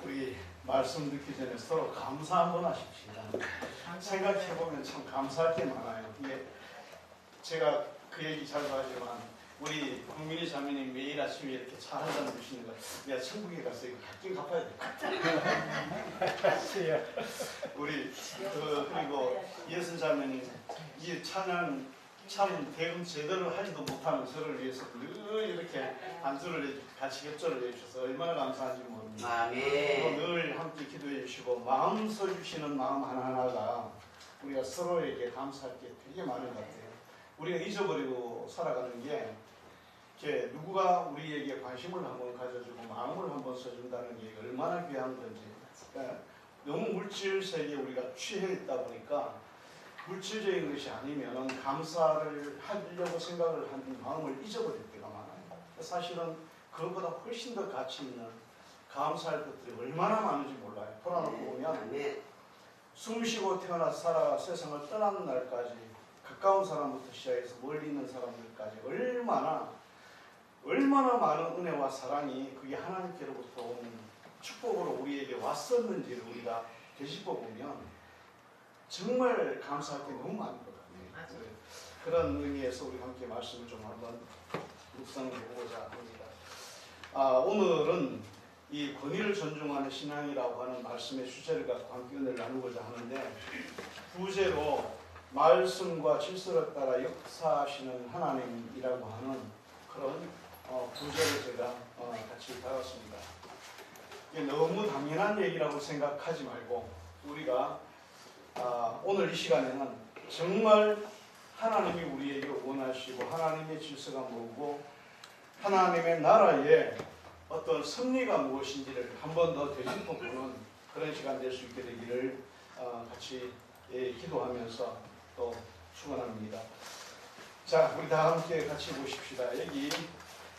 우리 말씀 듣기 전에 서로 감사 한번 하십시다. 생각해보면 참 감사할 게 많아요. 이게 제가 그 얘기 자주 하지만 우리 국민희 자매님 매일 아침에 이렇게 차 한 잔 주시는 거 내가 천국에 가서 이거 값좀 갚아야 돼. 우리 그리고 예순 자매님 이 찬양 참 대금 제대로 하지도 못하는 저를 위해서 늘 이렇게 안주를 같이 협조를 해주셔서 얼마나 감사한지 모릅니다. 아멘. 늘 함께 기도해 주시고 마음 써주시는 마음 하나하나가 우리가 서로에게 감사할 게 되게 많은 것 같아요. 우리가 잊어버리고 살아가는 게 이렇게 누구가 우리에게 관심을 한번 가져주고 마음을 한번 써준다는 게 얼마나 귀한 건지. 그러니까 너무 물질 세계에 우리가 취해 있다 보니까 물질적인 것이 아니면 감사를 하려고 생각을 하는 마음을 잊어버릴 때가 많아요. 사실은 그것보다 훨씬 더 가치 있는 감사할 것들이 얼마나 많은지 몰라요. 돌아놓고 보면 숨 쉬고 태어나 살아 세상을 떠나는 날까지 가까운 사람부터 시작해서 멀리 있는 사람들까지 얼마나 많은 은혜와 사랑이 그게 하나님께로부터 온 축복으로 우리에게 왔었는지를 우리가 되짚어 보면 정말 감사할 게 너무 많은 것 같아요. 그런 의미에서 우리 함께 말씀을 좀 한번 묵상해 보고자 합니다. 오늘은 이 권위를 존중하는 신앙이라고 하는 말씀의 주제를 갖고 함께 은혜를 나누고자 하는데, 부제로 말씀과 질서를 따라 역사하시는 하나님이라고 하는 그런 부제를 제가 같이 다뤘습니다. 이게 너무 당연한 얘기라고 생각하지 말고 우리가 오늘 이 시간에는 정말 하나님이 우리에게 원하시고 하나님의 질서가 뭐고 하나님의 나라의 어떤 승리가 무엇인지를 한 번 더 되짚어보는 그런 시간 될 수 있게 되기를 같이 기도하면서 또 축원합니다. 자, 우리 다 함께 같이 보십시다. 여기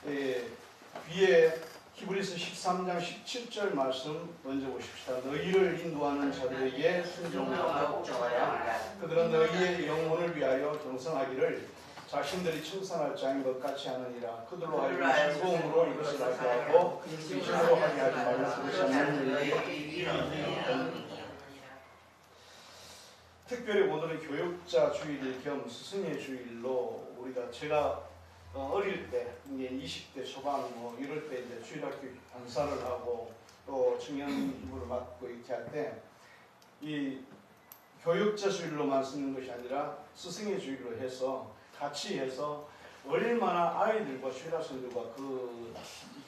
위에 히브리서 13장 17절 말씀 먼저 보십시다. 너희를 인도하는 자들에게 순종하고 복종하라. 그들은 너희의 영혼을 위하여 경성하기를 자신들이称선할 자인 것 같이 하느니라. 그들로 하여금 즐거움으로 이것을 하게 하고 근심으로 하게 하지 말라. 특별히 오늘은 교육자 주일 겸 스승의 주일로 제가 어릴 때, 이제 20대 초반 이럴 때 이제 주일학교 강사를 하고 또 청년 부를 맡고 이렇게 할 때 이 교육자 주일로만 쓰는 것이 아니라 스승의 주일로 해서 같이 해서 얼마나 아이들과 주일학생들과 그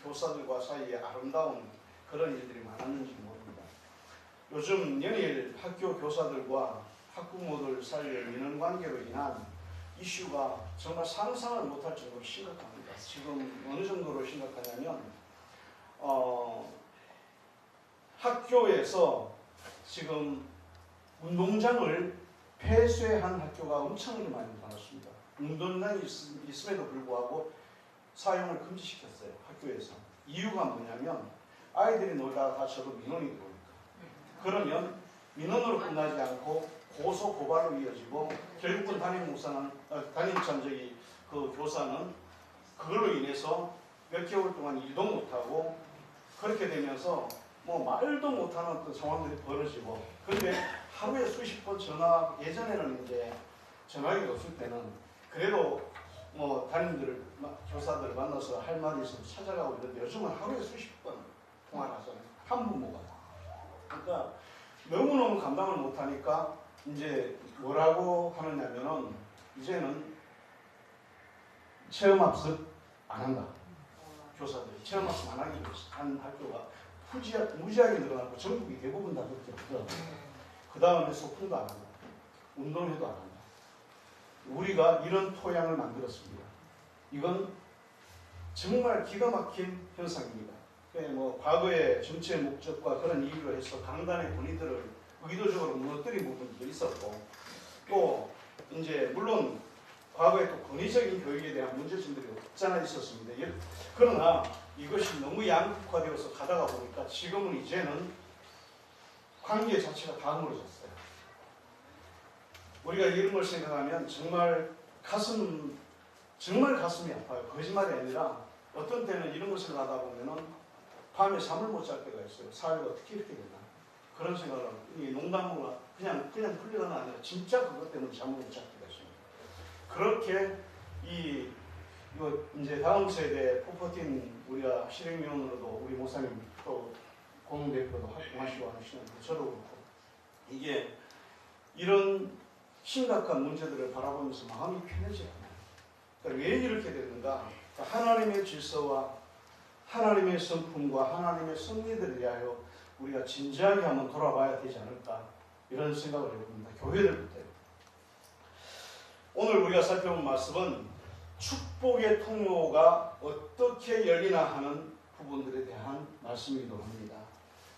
교사들과 사이에 아름다운 그런 일들이 많았는지 모릅니다. 요즘 연일 학교 교사들과 학부모들 사이의 인원관계로 인한 이슈가 정말 상상을 못할 정도로 심각합니다. 지금 어느 정도로 심각하냐면 학교에서 지금 운동장을 폐쇄한 학교가 엄청나게 많이 많았습니다. 운동장이 있음에도 불구하고 사용을 금지시켰어요. 학교에서. 이유가 뭐냐면 아이들이 놀다가 다쳐도 민원이 들어오니까. 그러면 민원으로 끝나지 않고 고소 고발로 이어지고 결국은 그 교사는 그걸로 인해서 몇 개월 동안 일도 못하고 그렇게 되면서 말도 못하는 어떤 상황들이 벌어지고, 그런데 하루에 수십 번 예전에는 이제 전화기가 없을 때는 그래도 담임들 교사들을 만나서 할 말이 있으면 찾아가고 이런데 요즘은 하루에 수십 번 통화를 하잖아요. 한 부모가. 그러니까 너무너무 감당을 못하니까 이제 뭐라고 하느냐면은 이제는 체험학습 안 한다. 교사들이 체험학습 안 하기로 한 학교가 무지하게 늘어나고 전국이 대부분 다 그렇게 하더라고요. 그 다음에 소풍도 안 한다. 운동회도 안 한다. 우리가 이런 토양을 만들었습니다. 이건 정말 기가 막힌 현상입니다. 과거의 정치의 목적과 그런 이유로 해서 강단의 권위들을 의도적으로 무너뜨린 부분도 있었고, 또 이제 물론 과거에 또 권위적인 교육에 대한 문제점들이 없잖아 있었습니다. 그러나 이것이 너무 양극화되어서 가다가 보니까 지금은 이제는 관계 자체가 다 무너졌어요. 우리가 이런 걸 생각하면 정말 가슴이 아파요. 거짓말이 아니라 어떤 때는 이런 것을 하다 보면은 밤에 잠을 못 잘 때가 있어요. 사회가 어떻게 이렇게 됐나 그런 생각을 하고 이 농담으로 그냥 풀리거나 아니라 진짜 그것 때문에 잠을 못 잘 때가 있습니다. 그렇게 이거 이제 다음 세대 포퍼틴 우리가 실행위원으로도 우리 목사님 또 공동대표도 활동하시고 하시는데 저도 그렇고 이게 이런 심각한 문제들을 바라보면서 마음이 편해지지 않아요. 그러니까 왜 이렇게 되는가? 그러니까 하나님의 질서와 하나님의 성품과 하나님의 섭리들에 대하여 우리가 진지하게 한번 돌아봐야 되지 않을까 이런 생각을 해봅니다. 교회들부터요. 오늘 우리가 살펴본 말씀은 축복의 통로가 어떻게 열리나 하는 부분들에 대한 말씀이기도 합니다.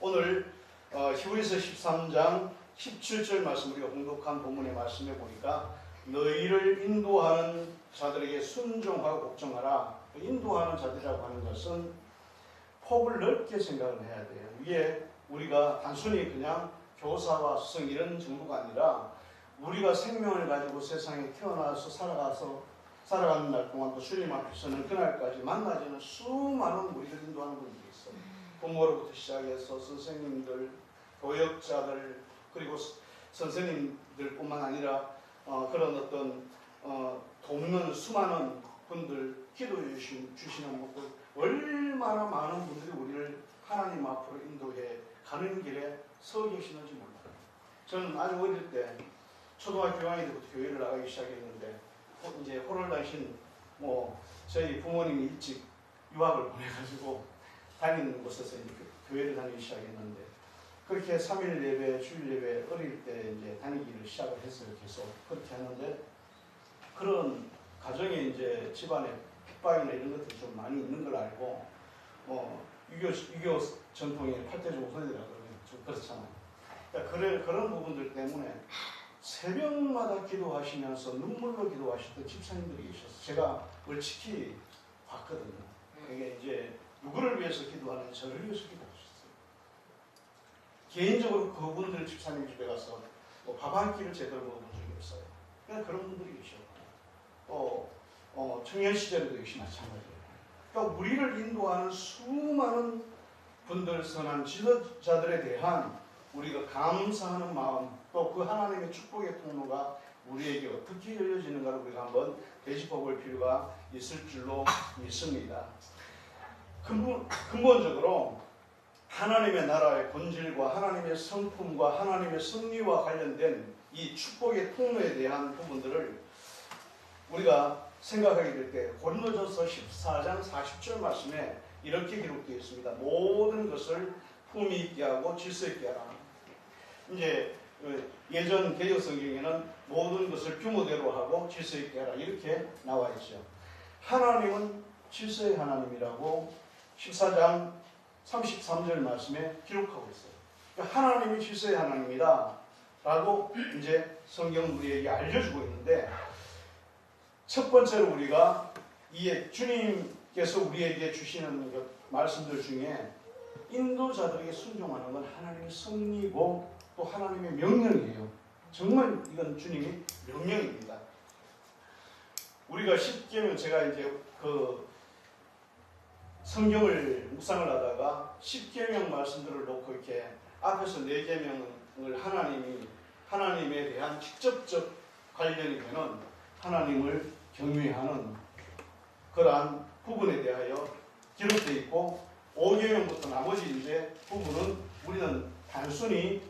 오늘 히브리서 13장 17절 말씀 우리가 공독한 본문의 말씀에 보니까 너희를 인도하는 자들에게 순종하고 복종하라. 인도하는 자들이라고 하는 것은 폭을 넓게 생각을 해야 돼요. 이게 우리가 단순히 그냥 교사와 스승 이런 정도가 아니라 우리가 생명을 가지고 세상에 태어나서 살아가는 날 동안 또 주님 앞에서는 그날까지 만나지는 수많은 우리를 인도하는 분들이 있어요. 부모로부터 시작해서 선생님들, 교역자들, 그리고 선생님들뿐만 아니라 그런 어떤 돕는 수많은 분들, 기도해 주시는 분들, 얼마나 많은 분들이 우리를 하나님 앞으로 인도해 가는 길에 서 계시는지 몰라요. 저는 아주 어릴 때 초등학교 6학년 때부터 교회를 나가기 시작했는데 이제 호롤단신 저희 부모님이 일찍 유학을 보내가지고 다니는 곳에서 이제 교회를 다니기 시작했는데 그렇게 3일 예배, 주일 예배 어릴 때 이제 다니기를 시작을 했어요. 계속 그렇게 하는데 그런 가정에 이제 집안에 핍박이나 이런 것들이 좀 많이 있는 걸 알고 유교 전통의 8대중 우선이라고 좀 그렇잖아요. 그러니까 그런 부분들 때문에 새벽마다 기도하시면서 눈물로 기도하셨던 집사님들이 계셔서 제가 얼치키 봤거든요. 그게 이제 누구를 위해서 기도하는지 저를 위해서 기도하셨어요. 개인적으로 그분들 집사님 집에 가서 밥 한 끼를 제대로 먹어본 적이 없어요. 그냥 그런 분들이 계셨고 또 청년 시절에도 역시 마찬가지예요. 그러니까 우리를 인도하는 수많은 분들, 선한 지도자들에 대한 우리가 감사하는 마음, 또 그 하나님의 축복의 통로가 우리에게 어떻게 열려지는가를 우리가 한번 되짚어볼 필요가 있을 줄로 믿습니다. 근본적으로 하나님의 나라의 본질과 하나님의 성품과 하나님의 섭리와 관련된 이 축복의 통로에 대한 부분들을 우리가 생각하게 될 때 고린도전서 14장 40절 말씀에 이렇게 기록되어 있습니다. 모든 것을 품위 있게 하고 질서 있게 하라. 이제 예전 개역 성경에는 모든 것을 규모대로 하고 질서 있게 하라 이렇게 나와 있죠. 하나님은 질서의 하나님이라고 14장 33절 말씀에 기록하고 있어요. 그러니까 하나님이 질서의 하나님이다 라고 이제 성경은 우리에게 알려주고 있는데 첫 번째로 우리가 이에 주님께서 우리에게 주시는 말씀들 중에 인도자들에게 순종하는 건 하나님의 섭리고 또 하나님의 명령이에요. 정말 이건 주님의 명령입니다. 우리가 10계명 제가 이제 그 성경을 묵상을 하다가 10계명 말씀들을 놓고 이렇게 앞에서 4계명을 하나님에 대한 직접적 관련이 되는 하나님을 경외하는 그러한 부분에 대하여 기록되어 있고 5계명부터 나머지 이제 부분은 우리는 단순히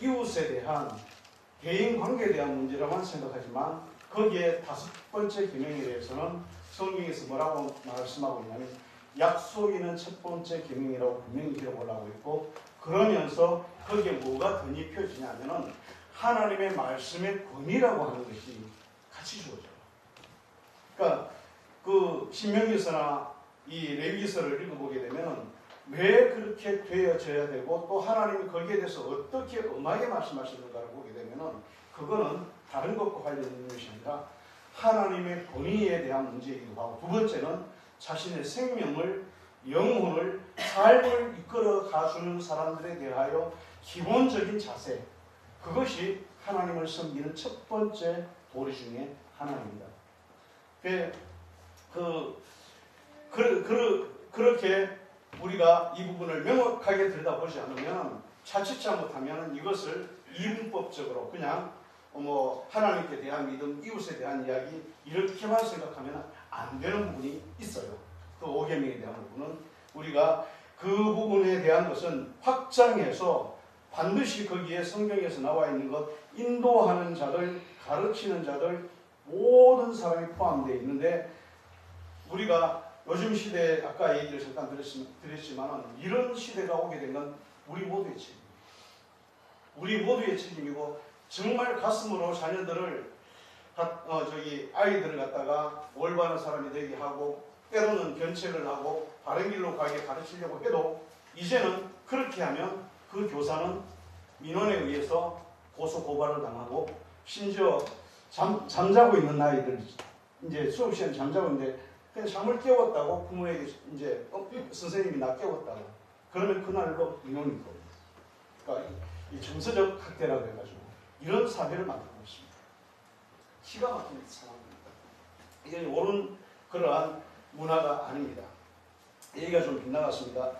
이웃에 대한 개인 관계에 대한 문제라만 생각하지만 거기에 5번째 계명에 대해서는 성경에서 뭐라고 말씀하고 있냐면 약속 있는 첫 번째 계명이라고 분명히 기록을 하고 있고 그러면서 거기에 뭐가 덧입혀지냐면은 하나님의 말씀의 권위라고 하는 것이 같이 주어져요. 그러니까 그 신명기서나 이 레위기서를 읽어보게 되면 왜 그렇게 되어져야 되고 또 하나님이 거기에 대해서 어떻게 엄하게 말씀하시는가를 보게 되면 그거는 다른 것과 관련 있는 것이 아니라 하나님의 권위에 대한 문제이기도 하고 두 번째는 자신의 생명을 영혼을 삶을 이끌어 가주는 사람들에 대하여 기본적인 자세 그것이 하나님을 섬기는 첫 번째 도리 중에 하나입니다. 그렇게 우리가 이 부분을 명확하게 들여다보지 않으면 자칫 잘못하면 이것을 이분법적으로 그냥 하나님께 대한 믿음, 이웃에 대한 이야기 이렇게만 생각하면 안 되는 부분이 있어요. 그 5계명에 대한 부분은 우리가 그 부분에 대한 것은 확장해서 반드시 거기에 성경에서 나와 있는 것, 인도하는 자들, 가르치는 자들, 모든 사람이 포함되어 있는데 우리가 요즘 시대에 아까 얘기를 잠깐 드렸지만 이런 시대가 오게 된 건 우리 모두의 책임이에요. 우리 모두의 책임이고 정말 가슴으로 자녀들을 아이들을 갖다가 올바른 사람이 되게 하고 때로는 견책을 하고 바른 길로 가게 가르치려고 해도 이제는 그렇게 하면 그 교사는 민원에 의해서 고소 고발을 당하고 심지어 잠자고 있는 아이들 이제 수업 시간 잠자고 있는데 그냥 잠을 깨웠다고 부모에게 이제 선생님이 나 깨웠다고 그러면 그날로 민원이 있거든요. 그러니까 이 정서적 학대라고 해가지고 이런 사회를 만들고 있습니다. 기가 막힌 상황입니다. 이게 옳은 그러한 문화가 아닙니다. 얘기가 좀 빗나갔습니다.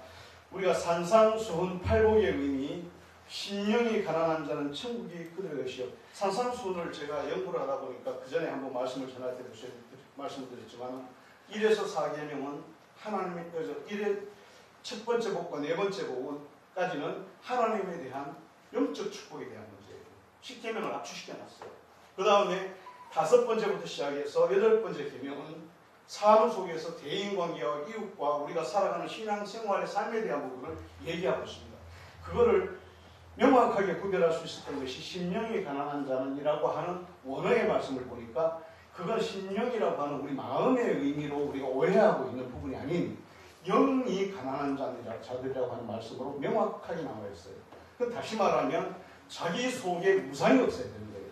우리가 산상수훈 팔복의 의미 심령이 가난한 자는 천국이 그들의 것이요. 산상수훈을 제가 연구를 하다 보니까 그 전에 한번 말씀을 전할 때도 말씀을 드렸지만 1에서 4계명은 하나님의 첫 번째 복과 네 번째 복까지는 하나님에 대한 영적 축복에 대한 문제예요. 10계명을 압축시켜놨어요. 그 다음에 5번째부터 시작해서 8번째 계명은 삶 속에서 대인관계와 이웃과 우리가 살아가는 신앙생활의 삶에 대한 부분을 얘기하고 있습니다. 그거를 명확하게 구별할 수 있었던 것이 심령이 가난한 자는이라고 하는 원어의 말씀을 보니까 그건 심령이라고 하는 우리 마음의 의미로 우리가 오해하고 있는 부분이 아닌 영이 가난한 자들이라고 하는 말씀으로 명확하게 나와 있어요. 그 다시 말하면 자기 속에 우상이 없어야 되는 거예요.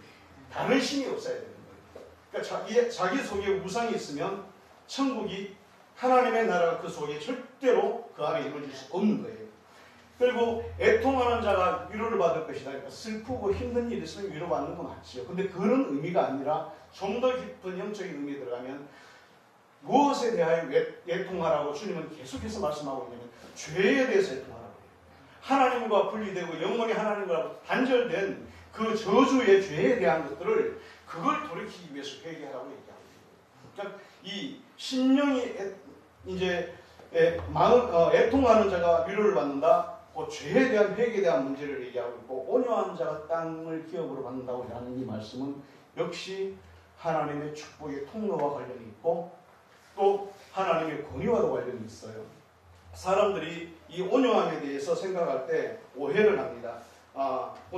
다른 신이 없어야 되는 거예요. 그러니까 자기 속에 우상이 있으면 천국이 하나님의 나라가 그 속에 절대로 그 안에 이루어질 수 없는 거예요. 그리고 애통하는 자가 위로를 받을 것이다. 그러니까 슬프고 힘든 일이 있으면 위로받는 건 맞지요. 근데 그런 의미가 아니라 좀 더 깊은 영적인 의미에 들어가면 무엇에 대하여 애통하라고 주님은 계속해서 말씀하고 있냐면 죄에 대해서 애통하라고 해요. 하나님과 분리되고 영원히 하나님과 단절된 그 저주의 죄에 대한 것들을 그걸 돌이키기 위해서 회개하라고 얘기하고 있는 거예요. 그러니까 이 심령이 이제 애통하는 자가 위로를 받는다. 그 죄에 대한 회개에 대한 문제를 얘기하고 있고 온유한 자가 땅을 기업으로 받는다고 하는 이 말씀은 역시 하나님의 축복의 통로와 관련이 있고 또 하나님의 권위와도 관련이 있어요. 사람들이 이 온유함에 대해서 생각할 때 오해를 합니다.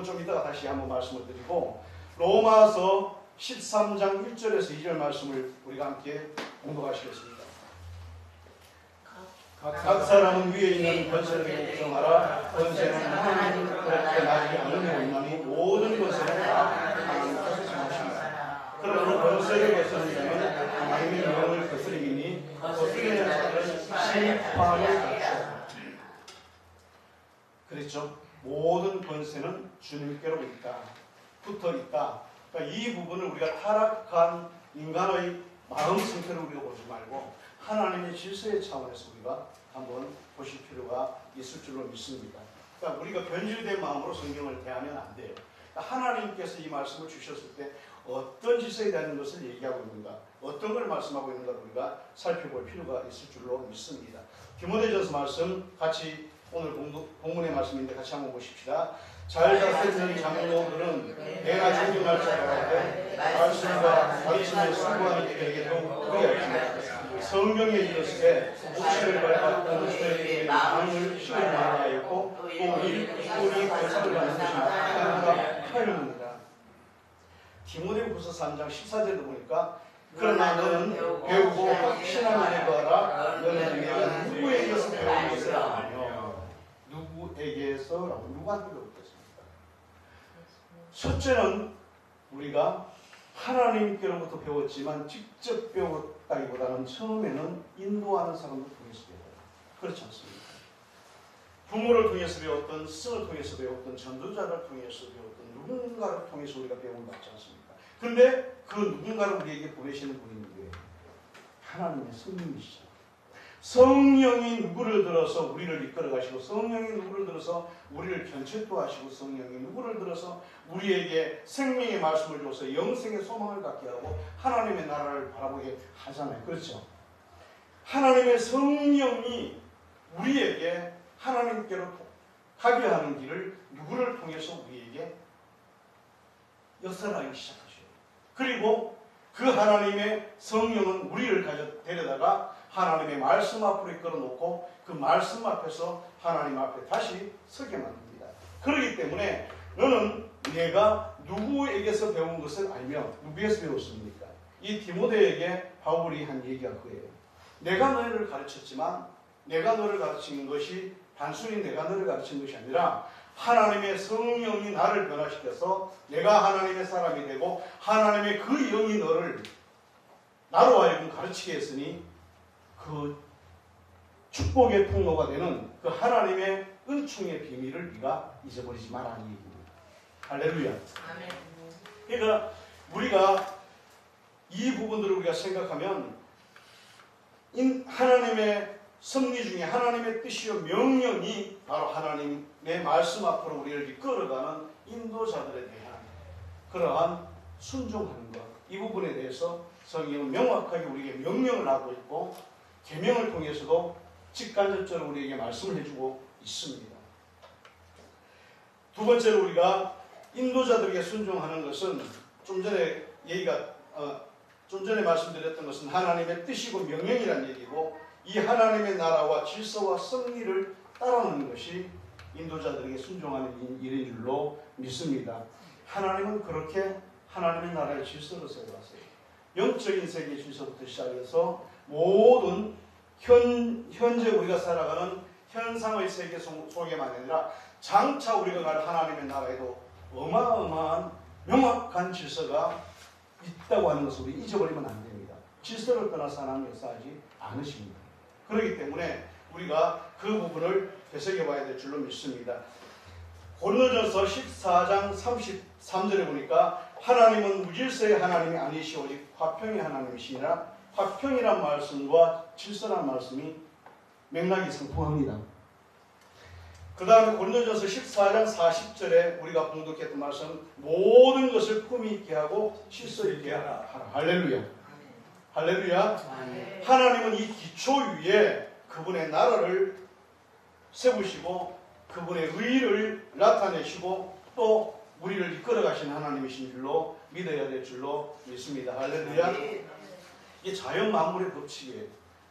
좀 이따가 다시 한번 말씀을 드리고 로마서 13장 1절에서 2절 말씀을 우리가 함께 공독하시겠습니다. 각 사람은 위에 있는 권세를 걱정하라. 권세는 하나님으로부터 나지 않는 것이니 모든 권세는 다 하나님께서 주십니다. 그러므로 권세를 거스르는 자는 하나님의 명을 거스림이니 거스르는 자들은 심판을 받죠. 그렇죠? 모든 권세는 주님께로 붙어 있다. 그러니까 이 부분을 우리가 타락한 인간의 마음 상태로 우리가 보지 말고 하나님의 질서의 차원에서 우리가 한번 보실 필요가 있을 줄로 믿습니다. 그러니까 우리가 변질된 마음으로 성경을 대하면 안 돼요. 그러니까 하나님께서 이 말씀을 주셨을 때 어떤 질서에 대한 것을 얘기하고 있는가, 어떤 걸 말씀하고 있는가 우리가 살펴볼 필요가 있을 줄로 믿습니다. 디모데전서 말씀 같이 오늘 본문의 말씀인데 같이 한번 보십시다. 잘 다스리는 장로들은 내가 존경할 자라고 해 말씀과 가르침에 순고하는 이들에게도 그리하였습니다. 성경에 이르시되 옥신을 밟았던 저에게 마음을 시험을 하였고 또 우리 권세를 받는 것이 하나님과 하였느니라. 디모데후서 3장 14절도 보니까 그러나 너는 배우고 확신한 일에 거하라. 너는 내가 누구에게서 배운 것을 아며 누구에게서라고 누구한테 배웠겠습니까? 첫째는 우리가 하나님께로부터 배웠지만 직접 배웠다기보다는 처음에는 인도하는 사람을 통해서 배워요. 그렇지 않습니까? 부모를 통해서 배웠던, 스승을 통해서 배웠던, 전도자를 통해서 배웠던 누군가를 통해서 우리가 배운 거 같지 않습니까? 근데 그 누군가를 우리에게 보내시는 분이 누구예요? 하나님의 성령이시죠. 성령이 누구를 들어서 우리를 이끌어 가시고, 성령이 누구를 들어서 우리를 견책도 하시고, 성령이 누구를 들어서 우리에게 생명의 말씀을 줘서 영생의 소망을 갖게 하고 하나님의 나라를 바라보게 하잖아요. 그렇죠? 하나님의 성령이 우리에게 하나님께로 가게 하는 길을 누구를 통해서 우리에게 역사하기 시작하셔요. 그리고 그 하나님의 성령은 우리를 데려다가 하나님의 말씀 앞으로 이끌어놓고 그 말씀 앞에서 하나님 앞에 다시 서게 만듭니다. 그렇기 때문에 너는 내가 누구에게서 배운 것을 알며 누구에게서 배웠습니까? 이 디모데에게 바울이 한 얘기가 그예요. 내가 너희를 가르쳤지만 내가 너를 가르치는 것이 단순히 내가 너를 가르친 것이 아니라 하나님의 성령이 나를 변화시켜서 내가 하나님의 사람이 되고 하나님의 그 영이 너를 나로 하여금 가르치게 했으니 그 축복의 통로가 되는 그 하나님의 은총의 비밀을 네가 잊어버리지 마라 이 얘기입니다. 할렐루야. 아멘. 그러니까 우리가 이 부분들을 우리가 생각하면 하나님의 섭리 중에 하나님의 뜻이요 명령이 바로 하나님의 말씀 앞으로 우리를 이끌어가는 인도자들에 대한 그러한 순종하는 것, 이 부분에 대해서 성경은 명확하게 우리에게 명령을 하고 있고 계명을 통해서도 직간접적으로 우리에게 말씀을 해주고 있습니다. 두 번째로 우리가 인도자들에게 순종하는 것은 좀 전에 말씀드렸던 것은 하나님의 뜻이고 명령이라는 얘기고, 이 하나님의 나라와 질서와 섭리를 따르는 것이 인도자들에게 순종하는 일인 줄로 믿습니다. 하나님은 그렇게 하나님의 나라의 질서를 세워왔어요. 영적인 세계의 질서부터 시작해서 모든 현재 우리가 살아가는 현상의 세계 속에만 아니라 장차 우리가 갈 하나님의 나라에도 어마어마한 명확한 질서가 있다고 하는 것을 우리 잊어버리면 안 됩니다. 질서를 떠나서 하나님 역사하지 않으십니다. 그렇기 때문에 우리가 그 부분을 되새겨봐야 될 줄로 믿습니다. 고린도전서 14장 33절에 보니까 하나님은 무질서의 하나님이 아니시오 오직 화평의 하나님이시니라. 화평이란 말씀과 질서란 말씀이 맥락이 상통합니다. 그 다음에 고린도전서 14장 40절에 우리가 봉독했던 말씀, 모든 것을 품위 있게 하고 질서 있게 하라. 할렐루야. 할렐루야. 하나님은 이 기초 위에 그분의 나라를 세우시고 그분의 의를 나타내시고 또 우리를 이끌어 가신 하나님이신 줄로 믿어야 될 줄로 믿습니다. 할렐루야. 이게 자연 만물의 법칙이에요.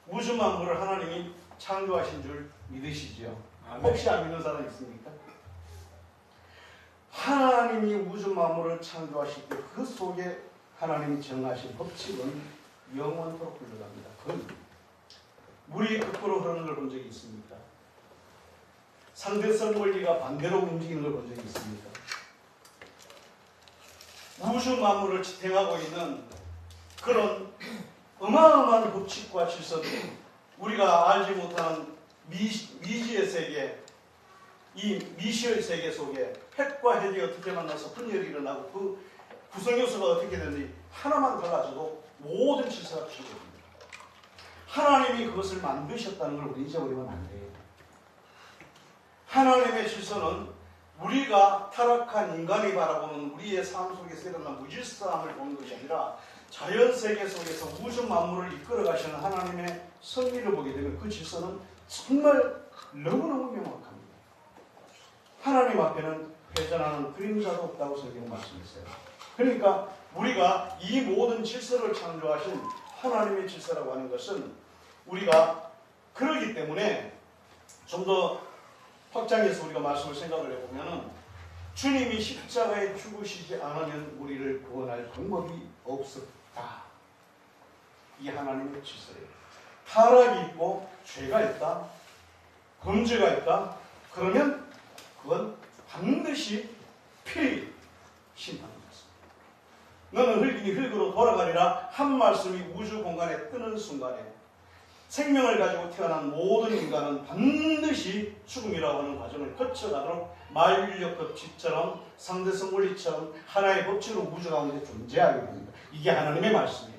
우주 만물을 하나님이 창조하신 줄 믿으시지요? 혹시 안 믿는 사람 있습니까? 하나님이 우주 만물을 창조하실 때 그 속에 하나님이 정하신 법칙은 영원토록 흘러갑니다. 그건 물이 거꾸로 흐르는 걸 본 적이 있습니까? 상대성 원리가 반대로 움직이는 걸 본 적이 있습니까? 우주 만물을 지탱하고 있는 그런 어마어마한 법칙과 질서들이 우리가 알지 못하는 미지의 세계, 이 미시의 세계 속에 핵과 핵이 어떻게 만나서 분열이 일어나고 그 구성요소가 어떻게 되는지 하나만 달라져도 모든 질서가 뒤집어집니다. 하나님이 그것을 만드셨다는 걸 우리 잊어버리면 안 돼요. 하나님의 질서는 우리가 타락한 인간이 바라보는 우리의 삶 속에서 일어난 무질서함을 보는 것이 아니라 자연세계 속에서 우주 만물을 이끌어 가시는 하나님의 섭리를 보게 되면 그 질서는 정말 너무너무 명확합니다. 하나님 앞에는 회전하는 그림자도 없다고 성경은 말씀했어요. 그러니까 우리가 이 모든 질서를 창조하신 하나님의 질서라고 하는 것은 우리가 그러기 때문에 좀 더 확장해서 우리가 말씀을 생각을 해보면 주님이 십자가에 죽으시지 않으면 우리를 구원할 방법이 없었다. 이 하나님의 질서예요. 타락이 있고 죄가 있다, 범죄가 있다, 그러면 그건 반드시 필히 심판합니다. 너는 흙이니 흙으로 돌아가리라 한 말씀이 우주 공간에 뜨는 순간에 생명을 가지고 태어난 모든 인간은 반드시 죽음이라고 하는 과정을 거쳐가도록 만유인력 법칙처럼 상대성 원리처럼 하나의 법칙으로 우주 가운데 존재하게 됩니다. 이게 하나님의 말씀이에요.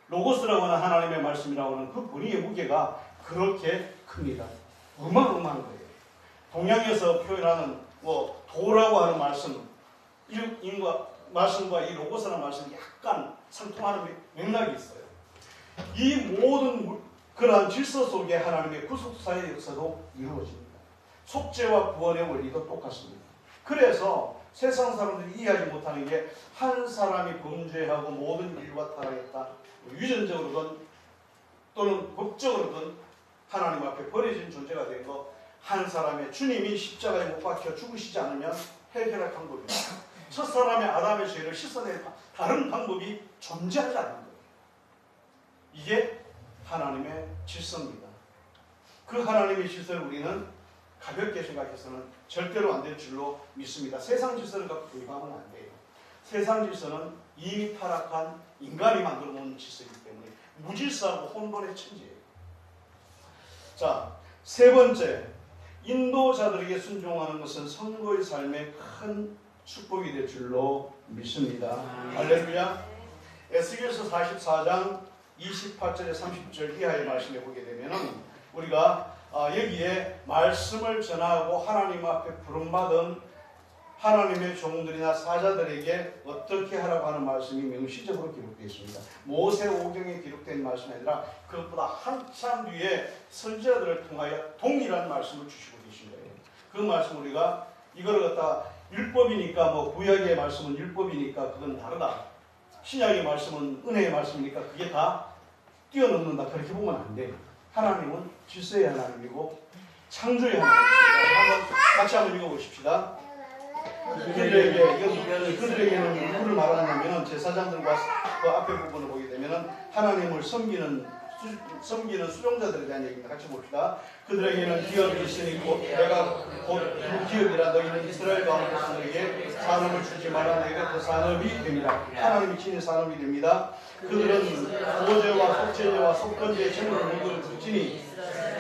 로고스라고 하는 하나님의 말씀이라고 하는 그 권위의 무게가 그렇게 큽니다. 어마어마한 거예요. 동양에서 표현하는 뭐 도라고 하는 말씀, 말씀과 이 로고스라는 말씀이 약간 상통하는 맥락이 있어요. 이 모든 그러한 질서 속에 하나님의 구속사의 역사도 이루어집니다. 속죄와 구원의 원리도 똑같습니다. 그래서 세상 사람들이 이해하지 못하는 게 한 사람이 범죄하고 모든 인류가 타락했다. 유전적으로든 또는 법적으로든 하나님 앞에 버려진 존재가 된 거, 한 사람의 주님이 십자가에 못 박혀 죽으시지 않으면 해결할 방법입니다. 첫 사람의 아담의 죄를 씻어낼 다른 방법이 존재하지 않는 거예요. 이게 하나님의 질서입니다. 그 하나님의 질서를 우리는 가볍게 생각해서는 절대로 안 될 줄로 믿습니다. 세상 질서를 갖고 비교하면 안 돼요. 세상 질서는 이미 타락한 인간이 만들어 놓은 질서이기 때문에 무질서하고 혼돈의 천지예요. 자, 세 번째, 인도자들에게 순종하는 것은 선거의 삶에 큰 축복이 될 줄로 믿습니다. 할렐루야. 에스겔서 44장 28절에 30절 이하의 말씀에 보게 되면은 우리가 여기에 말씀을 전하고 하나님 앞에 부름받은 하나님의 종들이나 사자들에게 어떻게 하라고 하는 말씀이 명시적으로 기록되어 있습니다. 모세 오경에 기록된 말씀이 아니라 그것보다 한참 뒤에 선지자들을 통하여 동일한 말씀을 주시고 계신 거예요. 그 말씀 우리가 이걸 갖다 율법이니까 뭐 구약의 말씀은 율법이니까 그건 다르다. 신약의 말씀은 은혜의 말씀이니까 그게 다 뛰어넘는다. 그렇게 보면 안 돼요. 하나님은 질서의 하나님이고 창조의 하나님입니다. 같이 한번 읽어보십시다. 그들에게는 누구를 말하냐면 제사장들과 그 앞에 부분을 보게 되면 하나님을 섬기는 수종자들에 대한 얘기입니다. 같이 봅시다. 그들에게는 기업이 있으니 내가 곧 그 기업이라 너희는 이스라엘 가운데서 너희에게 산업을 주지 말아 너희가 그 산업이 됩니다. 하나님이 친히 산업이 됩니다. 그들은 보제와 속죄제와 속건제의 제물을 물건을 드리니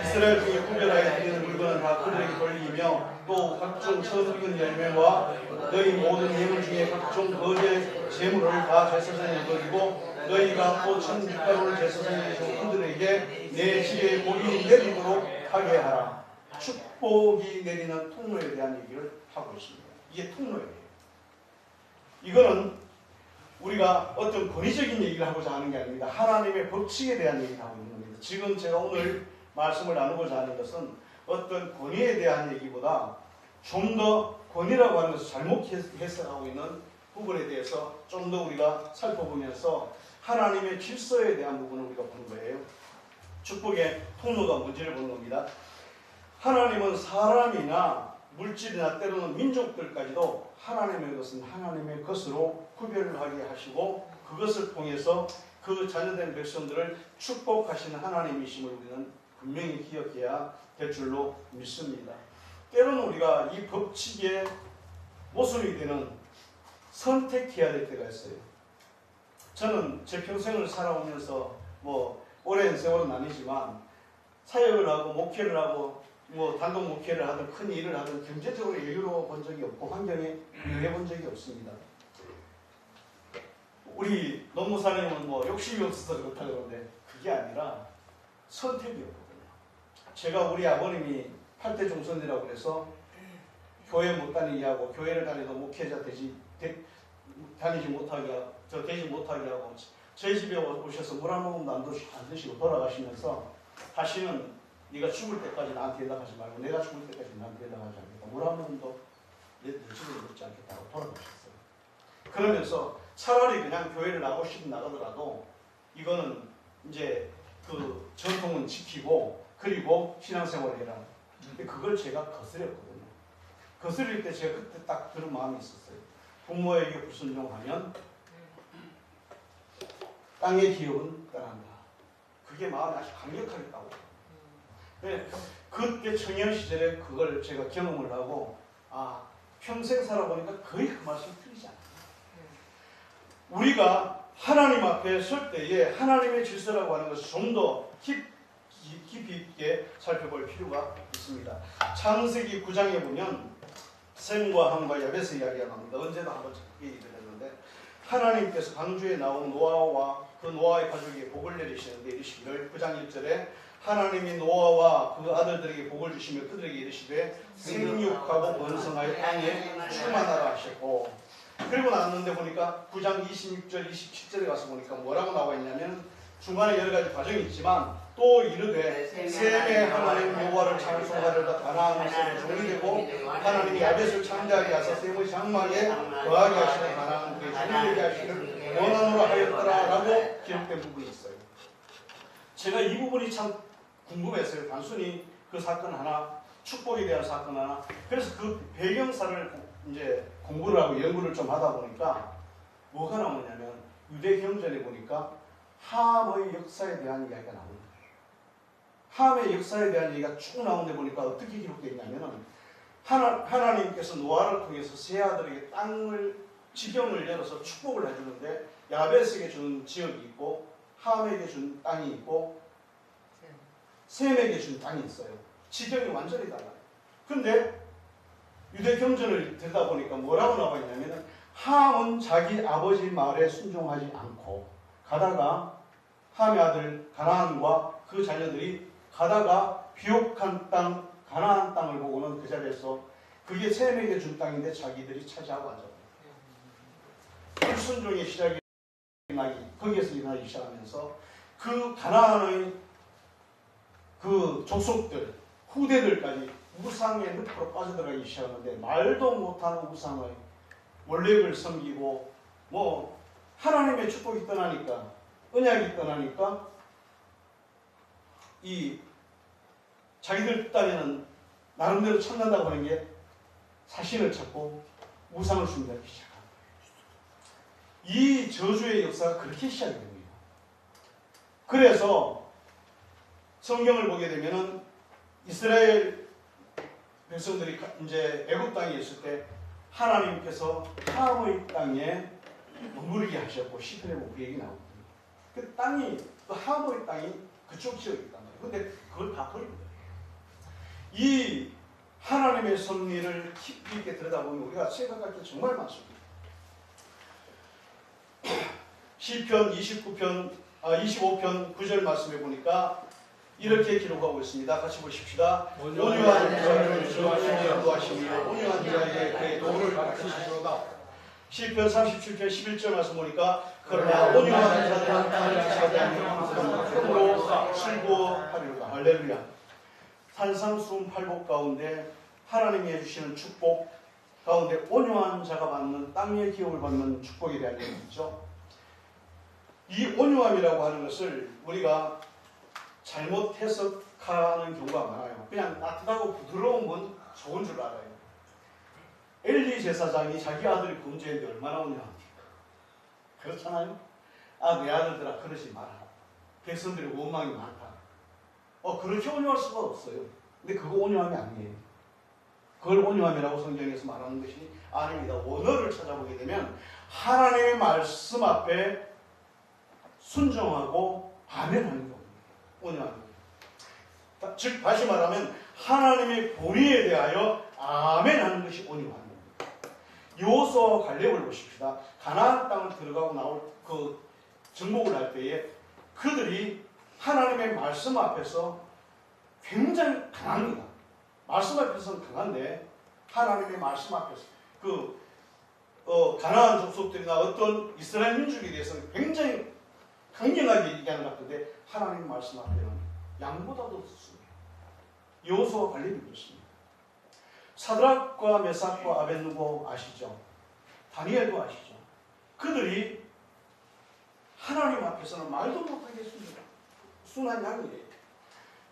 이스라엘 중에 구별하여 드리는 물건은 다 그들에게 돌리며 또 각종 처음 익은 열매와 너희 모든 예물 중에 각종 거제 제물을 다 제사장에 드리고 너희가 또 천 밀가루를 제사장에 주고 그들에게 내 집에 복이 내리도록 하게 하라. 축복이 내리는 통로에 대한 얘기를 하고 있습니다. 이게 통로예요. 이거는 우리가 어떤 권위적인 얘기를 하고자 하는 게 아닙니다. 하나님의 법칙에 대한 얘기를 하고 있는 겁니다. 지금 제가 오늘 말씀을 나누고자 하는 것은 어떤 권위에 대한 얘기보다 좀 더 권위라고 하는 것을 잘못 해석하고 있는 부분에 대해서 좀 더 우리가 살펴보면서 하나님의 질서에 대한 부분을 우리가 보는 거예요. 축복의 통로가 뭔지를 보는 겁니다. 하나님은 사람이나 물질이나 때로는 민족들까지도 하나님의 것은 하나님의 것으로 구별을 하게 하시고 그것을 통해서 그 자녀된 백성들을 축복하시는 하나님이심을 우리는 분명히 기억해야 될 줄로 믿습니다. 때로는 우리가 이 법칙의 모순이 되는 선택해야 될 때가 있어요. 저는 제 평생을 살아오면서 뭐 오랜 세월은 아니지만 사역을 하고 목회를 하고 뭐 단독 목회를 하든 큰 일을 하든 경제적으로 여유로워 본 적이 없고 환경에 유리해 본 적이 없습니다. 우리 노무사님은 뭐 욕심이 없어서 그렇다 그러는데 그게 아니라 선택이었거든요. 제가 우리 아버님이 8대 종손이라고 해서 교회 못 다니게 하고 교회를 다니도 목회자 다니지 못하게 하고 저희 집에 오셔서 물 한 모금도 안 드시고 돌아가시면서 다시는 네가 죽을 때까지 나한테 연락하지 말고 내가 죽을 때까지 나한테 연락하지 않겠다. 물 한 모금도 내 집에 먹지 않겠다고 돌아가셨어요. 그러면서 차라리 그냥 교회를 나가고 싶으면 나가더라도 이거는 이제 그 전통은 지키고 그리고 신앙생활을 해라. 근데 그걸 제가 거스렸거든요. 거스릴 때 제가 그때 딱 그런 마음이 있었어요. 부모에게 불순종하면 땅의 기업은 떠난다. 그게 마음이 아주 강력하게 따고. 그때 청년 시절에 그걸 제가 경험을 하고 평생 살아보니까 거의 그 말씀이 틀리지 않아요. 우리가 하나님 앞에 설 때에 하나님의 질서라고 하는 것을 좀 더 깊이 있게 살펴볼 필요가 있습니다. 창세기 9장에 보면 셈과 함과 야벳의 이야기가 나옵니다. 언제나 한번 얘기를 했는데 하나님께서 방주에 나온 노아와 그 노아의 가족에게 복을 내리시는데 이르시기를 9장 1절에 하나님이 노아와 그 아들들에게 복을 주시며 그들에게 이르시되 생육하고 번성하여 땅에 충만하라 하셨고, 그리고 나왔는데 보니까 9장 26절 27절에 가서 보니까 뭐라고 나와 있냐면 중간에 여러 가지 과정이 있지만 또 이르되 셈의 하나님 여호와를 찬송하려다 가나안에서 종이 되고 하나님이 야벳을 창대하게 하사 셈의 장막에 거하게 하시는 가나안은 그의 종이 되게 하시는 원함으로 하였더라라고 기록된 부분이 있어요. 제가 이 부분이 참 궁금했어요. 단순히 그 사건 하나, 축복에 대한 사건 하나. 그래서 그 배경사를 이제 공부를 하고 연구를 좀 하다 보니까 뭐가 나오냐면 유대 경전에 보니까 함의 역사에 대한 이야기가 나옵니다. 함의 역사에 대한 얘기가 쭉 나오는데 보니까 어떻게 기록되어 있냐면 하나님께서 노아를 통해서 세 아들에게 지경을 열어서 축복을 해주는데 야벳에게 준 지역이 있고 함에게 준 땅이 있고 셈에게 준 땅이 있어요. 지경이 완전히 달라요. 근데 유대 경전을 들여다보니까 뭐라고 나와 있냐면 함은 자기 아버지 말에 순종하지 않고 가다가 함의 아들 가나안과 그 자녀들이 가다가 비옥한 땅 가나안 땅을 보고는 그 자리에서 그게 셈에게 준 땅인데 자기들이 차지하고 앉아버려요. 불순종의 시작이 거기에서 일어나기 시작하면서 그 가나안의 그 족속들 후대들까지 우상의 늪으로 빠져들어가기 시작하는데 말도 못하는 우상의 원력을 섬기고 뭐 하나님의 축복이 떠나니까 언약이 떠나니까 이 자기들 딴에는 나름대로 참는다고 하는 게 사신을 찾고 우상을 숭배하기 시작합니다. 이 저주의 역사가 그렇게 시작이 됩니다. 그래서 성경을 보게 되면은 이스라엘 백성들이 이제 애굽 땅에 있을 때 하나님께서 함의 땅에 머무르게 하셨고 시편에 그 얘기 나오거든요. 그 땅이 그 함의 땅이 그쪽 지역에 있단 말이에요. 근데 그걸 다 버립니다. 이 하나님의 섭리를 깊이 있게 들여다보면 우리가 생각할 게 정말 많습니다. 시편 25편 9절 말씀에 보니까 이렇게 기록하고 있습니다. 같이 보십시다. 온유한 자를 주하시며 인도하시며 온유한 자에게 그의 도를 가르치시도다. 시편 37편 11절 말씀 보니까 그러나 온유한 자들은 땅을 차지하며 흠으로 슬퍼하리로다. 할렐루야. 산상수훈 팔복 가운데 하나님이 해주시는 축복 가운데 온유한 자가 받는 땅의 기업을 받는 축복에 대한 얘기가 있죠. 이 온유함이라고 하는 것을 우리가 잘못 해석하는 경우가 많아요. 그냥 따뜻하고 부드러운 건 좋은 줄 알아요. 엘리 제사장이 자기 아들이 범죄했는데 얼마나 온유합니까? 그렇잖아요. 내 아들들아 그러지 마라. 백성들이 원망이 많다. 그렇게 온유할 수가 없어요. 근데 그거 온유함이 아니에요. 그걸 온유함이라고 성경에서 말하는 것이 아닙니다. 원어를 찾아보게 되면 하나님의 말씀 앞에 순종하고 아멘하는 겁니다. 온유함. 즉 다시 말하면 하나님의 본의에 대하여 아멘하는 것이 온유함입니다. 여호수아와 갈렙을 보십시다. 가나안 땅을 들어가고 나올 그 정복을 할 때에 그들이 하나님의 말씀 앞에서 굉장히 강합니다. 말씀 앞에서는 강한데 하나님의 말씀 앞에서 가나안 족속들이나 어떤 이스라엘 민족에 대해서는 굉장히 강경하게 얘기하는 것 같은데 하나님의 말씀 앞에는 양보다도 좋습니다. 여호수아와 갈렙이 그렇습니다. 사드락과 메삭과 아벳느고 아시죠? 다니엘도 아시죠? 그들이 하나님 앞에서는 말도 못하게 순한 양이에요.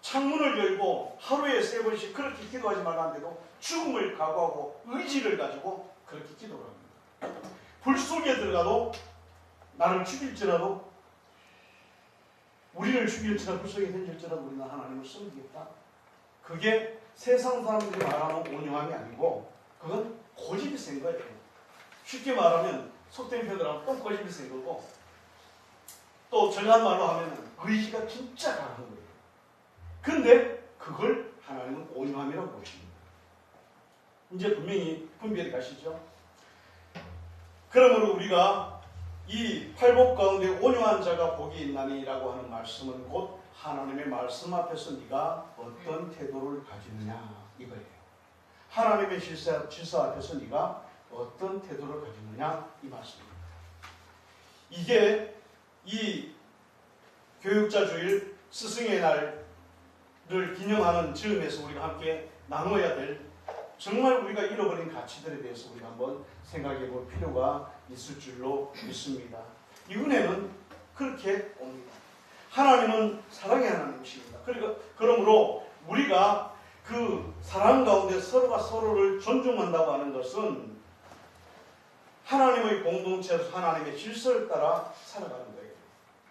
창문을 열고 하루에 3번씩 그렇게 기도하지 말라는데도 죽음을 각오하고 의지를 가지고 그렇게 기도를 합니다. 불 속에 들어가도 나를 죽일지라도 우리를 죽일지라도 불 속에 던질지라도 우리는 하나님을 섬기겠다. 그게 세상 사람들이 말하는 온유함이 아니고 그건 고집이 센 거예요. 쉽게 말하면 속된 표현으로 똥고집이 센 거고 또 정한 말로 하면 의지가 진짜 강한 거예요. 근데 그걸 하나님은 온유함이라고 보십니다. 이제 분명히 분별이 가시죠. 그러므로 우리가 이 팔복 가운데 온유한 자가 복이 있나니라고 하는 말씀은 곧 하나님의 말씀 앞에서 네가 어떤 태도를 가지느냐 이거예요. 하나님의 질서 앞에서 네가 어떤 태도를 가지느냐 이 말씀입니다. 이게 이 교육자 주일 스승의 날을 기념하는 즈음에서 우리가 함께 나눠야 될 정말 우리가 잃어버린 가치들에 대해서 우리가 한번 생각해 볼 필요가 있을 줄로 믿습니다. 이 은혜는 그렇게 옵니다. 하나님은 사랑의 하나님이십니다. 그러므로 우리가 그 사랑 가운데 서로가 서로를 존중한다고 하는 것은 하나님의 공동체에서 하나님의 질서를 따라 살아가는 거예요.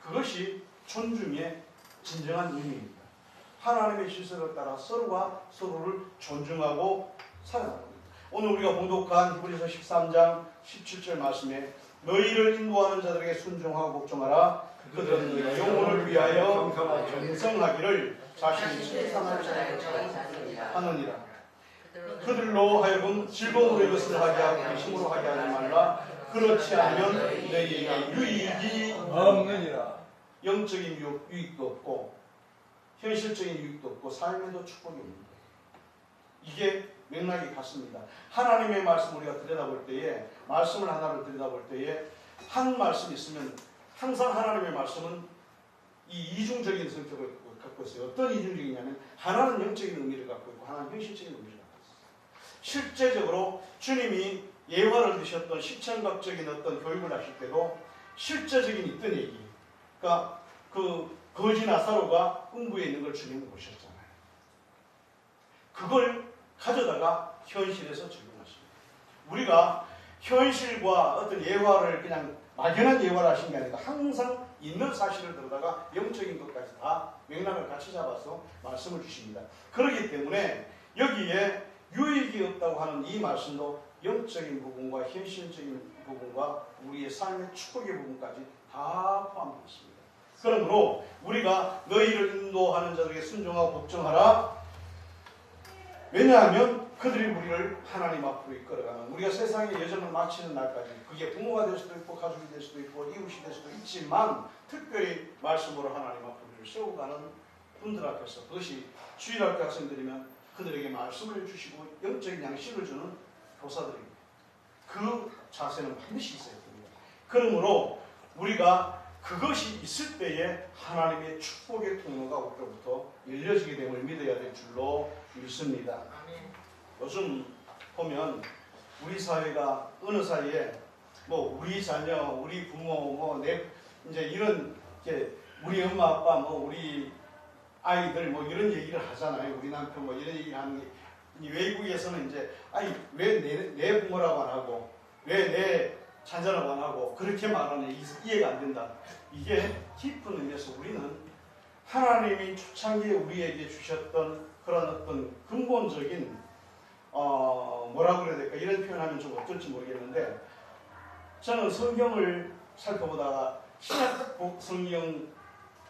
그것이 존중의 진정한 의미입니다. 하나님의 질서를 따라 서로가 서로를 존중하고 살아가는 겁니다. 오늘 우리가 봉독한 히브리서 13장 17절 말씀에 너희를 인도하는 자들에게 순종하고 복종하라. 그들은 너희 영혼을 위하여 경성하기를 자신이 하느니라. 그들로 하여금 즐거움으로 이것을 하게 하고 힘으로 하게 하지 말라. 그렇지 않으면 너희에게 유익이 없느니라. 영적인 유익도 없고 현실적인 유익도 없고 삶에도 축복이 없는 거예요. 이게 맥락이 같습니다. 하나님의 말씀 우리가 들여다볼 때에 말씀을 하나를 들여다볼 때에 한 말씀이 있으면 항상 하나님의 말씀은 이 이중적인 성격을 갖고 있어요. 어떤 이중적이냐면 하나는 영적인 의미를 갖고 있고 하나는 현실적인 의미를 갖고 있어요. 실제적으로 주님이 예화를 드셨던 십천각적인 어떤 교육을 하실 때도 실제적인 있던 얘기. 그러니까 그 거지 나사로가 음부에 있는 걸 주님이 보셨잖아요. 그걸 가져다가 현실에서 적용하십니다. 우리가 현실과 어떤 예화를 그냥 막연한 예화를 하신 게 아니라 항상 있는 사실을 들어다가 영적인 것까지 다 맥락을 같이 잡아서 말씀을 주십니다. 그렇기 때문에 여기에 유익이 없다고 하는 이 말씀도 영적인 부분과 현실적인 부분과 우리의 삶의 축복의 부분까지 다 포함되어 있습니다. 그러므로 우리가 너희를 인도하는 자들에게 순종하고 복종하라. 왜냐하면 그들이 우리를 하나님 앞으로 이끌어가는 우리가 세상의 여정을 마치는 날까지 그게 부모가 될 수도 있고 가족이 될 수도 있고 이웃이 될 수도 있지만 특별히 말씀으로 하나님 앞으로 우리를 세워가는 분들 앞에서 그것이 주일학교 학생들이면 그들에게 말씀을 주시고 영적인 양식을 주는 교사들입니다. 그 자세는 반드시 있어야 됩니다. 그러므로 우리가 그것이 있을 때에 하나님의 축복의 통로가 우리로부터 열려지게 됨을 믿어야 될 줄로 믿습니다. 요즘 보면 우리 사회가 어느 사이에 뭐 우리 자녀, 우리 부모, 뭐 이제 이런 우리 엄마 아빠, 뭐 우리 아이들 뭐 이런 얘기를 하잖아요. 우리 남편 뭐 이런 얘기를 하는 게 외국에서는 이제 아니 왜 내 부모라고 안 하고 왜 내 자녀라고 안 하고 그렇게 말하는 이해가 안 된다. 이게 깊은 의미에서 우리는 하나님이 초창기에 우리에게 주셨던 그런 어떤 근본적인 뭐라고 그래야 될까 이런 표현하면 좀 어떨지 모르겠는데 저는 성경을 살펴보다가 신약 성경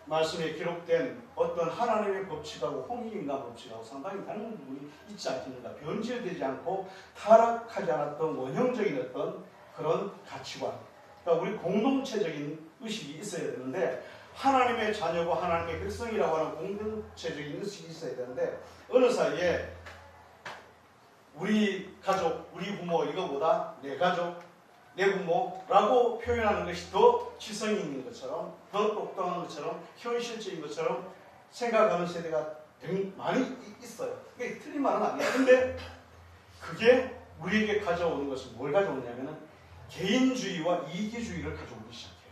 말씀에 기록된 어떤 하나님의 법칙하고 홍익인간 법칙하고 상당히 다른 부분이 있지 않겠는가. 변질되지 않고 타락하지 않았던 원형적인 어떤 그런 가치관, 그러니까 우리 공동체적인 의식이 있어야 되는데 하나님의 자녀고 하나님의 백성이라고 하는 공동체적인 의식이 있어야 되는데 어느 사이에 우리 가족, 우리 부모 이거보다 내 가족, 내 부모라고 표현하는 것이 더 지성이 있는 것처럼 더 똑똑한 것처럼 현실적인 것처럼 생각하는 세대가 많이 있어요. 그게 틀린 말은 아니에요. 근데 그게 우리에게 가져오는 것은 뭘 가져오냐면은 개인주의와 이기주의를 가져오기 시작해요.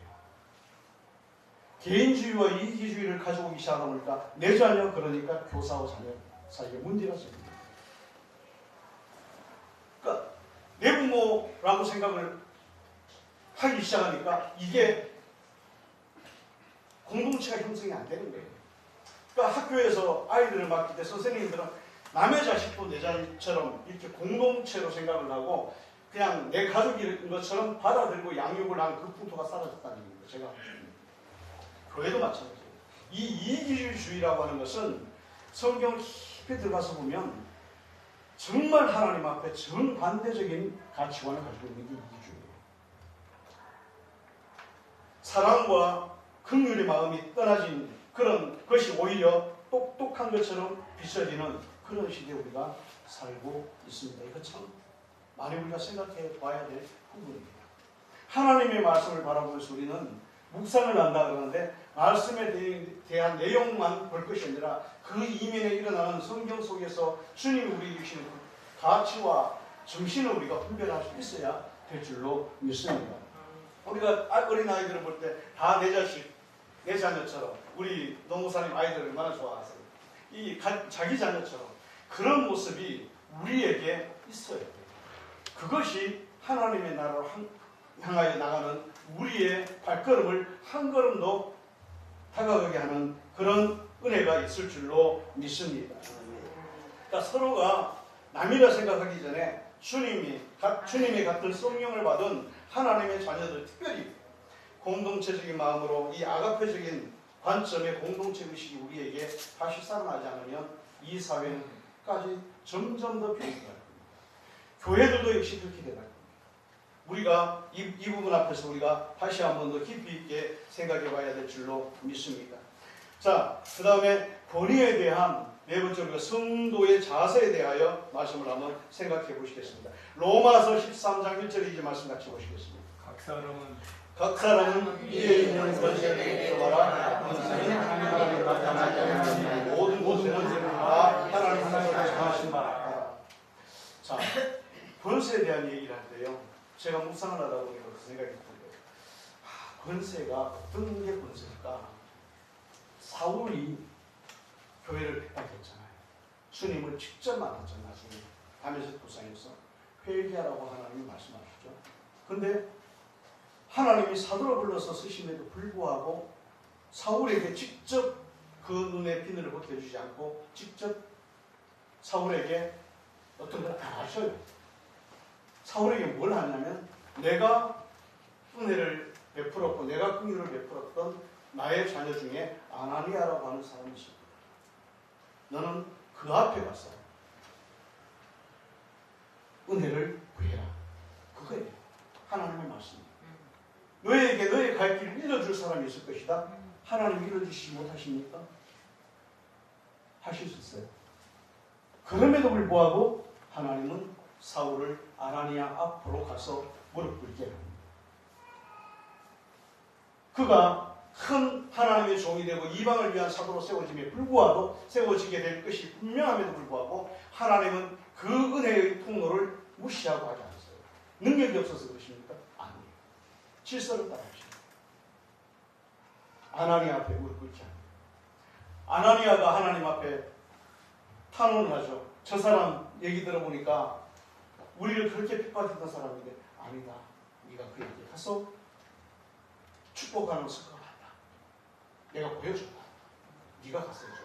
개인주의와 이기주의를 가져오기 시작하니까 내 자녀 그러니까 교사와 자녀 사이에 문제가 생깁니다. 그러니까 내 부모라고 생각을 하기 시작하니까 이게 공동체가 형성이 안 되는 거예요. 그러니까 학교에서 아이들을 맡길 때 선생님들은 남의 자식도 내 자식처럼 이렇게 공동체로 생각을 하고 그냥 내 가족인 것처럼 받아들이고 양육을 하는 그 풍토가 사라졌다는 얘기입니다. 제가 교회도 마찬가지예요. 이 이기주의라고 하는 것은 성경을 깊이 들어가서 보면 정말 하나님 앞에 정반대적인 가치관을 가지고 있는 게 이기주의예요. 사랑과 긍휼의 마음이 떠나진 그런 것이 오히려 똑똑한 것처럼 비춰지는 그런 시대에 우리가 살고 있습니다. 이거 참 많이 우리가 생각해 봐야 될 부분입니다. 하나님의 말씀을 바라보면서 우리는 묵상을 한다 그러는데 말씀에 대한 내용만 볼 것이 아니라 그 이면에 일어나는 성경 속에서 주님이 우리에게 주시는 가치와 정신을 우리가 분별할 수 있어야 될 줄로 믿습니다. 우리가 어린아이들을 볼 때 다 내 자식, 내 자녀처럼 우리 노무사님 아이들을 얼마나 좋아하세요. 이 자기 자녀처럼 그런 모습이 우리에게 있어야 돼요. 그것이 하나님의 나라로 향하여 나가는 우리의 발걸음을 한 걸음도 다가가게 하는 그런 은혜가 있을 줄로 믿습니다. 그러니까 서로가 남이라 생각하기 전에 주님이 같은 성령을 받은 하나님의 자녀들, 특별히 공동체적인 마음으로 이 아가페적인 관점의 공동체 의식이 우리에게 다시 살아나지 않으면 이 사회는까지 점점 더 변해갈 겁니다. 교회들도 역시 그렇게 되갈 겁니다. 우리가 이 부분 앞에서 우리가 다시 한 번 더 깊이 있게 생각해 봐야 될 줄로 믿습니다. 자, 그 다음에 권위에 대한 네 번째 우리가 성도의 자세에 대하여 말씀을 한번 생각해 보시겠습니다. 로마서 13장 1절에 이 말씀 같이 보시겠습니다. 각 사람은 위에 있는 권세를 인정하라. 권세는 하나님의 나타나지 않는 모든 권세는 다 하나님께서 정하신 바라. 자, 권세에 대한 얘기를 할 때요, 제가 묵상을 하다 보니까 그 생각이 드는데, 권세가 어떤 게 권세일까? 사울이 교회를 핍박했잖아요. 주님을 직접 만났잖아요. 나중에 다메섹 도상에서 회개하라고 하나님이 말씀하셨죠. 근데 하나님이 사도를 불러서 쓰심에도 불구하고 사울에게 직접 그 눈에 비늘을 벗겨주지 않고 직접 사울에게 어떤 걸 다 하셔요. 사울에게 뭘 하냐면 내가 은혜를 베풀었고 내가 긍휼을 베풀었던 나의 자녀 중에 아나니아라고 하는 사람이 있습니다. 너는 그 앞에 가서 은혜를 구해라. 그거예요. 하나님의 말씀입니다. 너에게 너의 갈 길을 일러줄 사람이 있을 것이다. 하나님 일러주시지 못하십니까? 하실 수 있어요. 그럼에도 불구하고 하나님은 사울을 아나니아 앞으로 가서 무릎 꿇게 합니다. 그가 큰 하나님의 종이 되고 이방을 위한 사도로 세워지게 될 것이 분명함에도 불구하고 하나님은 그 은혜의 통로를 무시하고 하지 않았어요. 능력이 없어서 그러십니까? 아니에요. 질서를 따라 하십니다. 아나니아 앞에 무릎 꿇지 않아요. 아나니아가 하나님 앞에 탄원을 하죠. 저 사람 얘기 들어보니까 우리를 그렇게 핍박했던 사람인데 아니다. 네가 그에게 가서 축복하는 성과가 한다. 내가 보여준다. 네가 가서 해줘.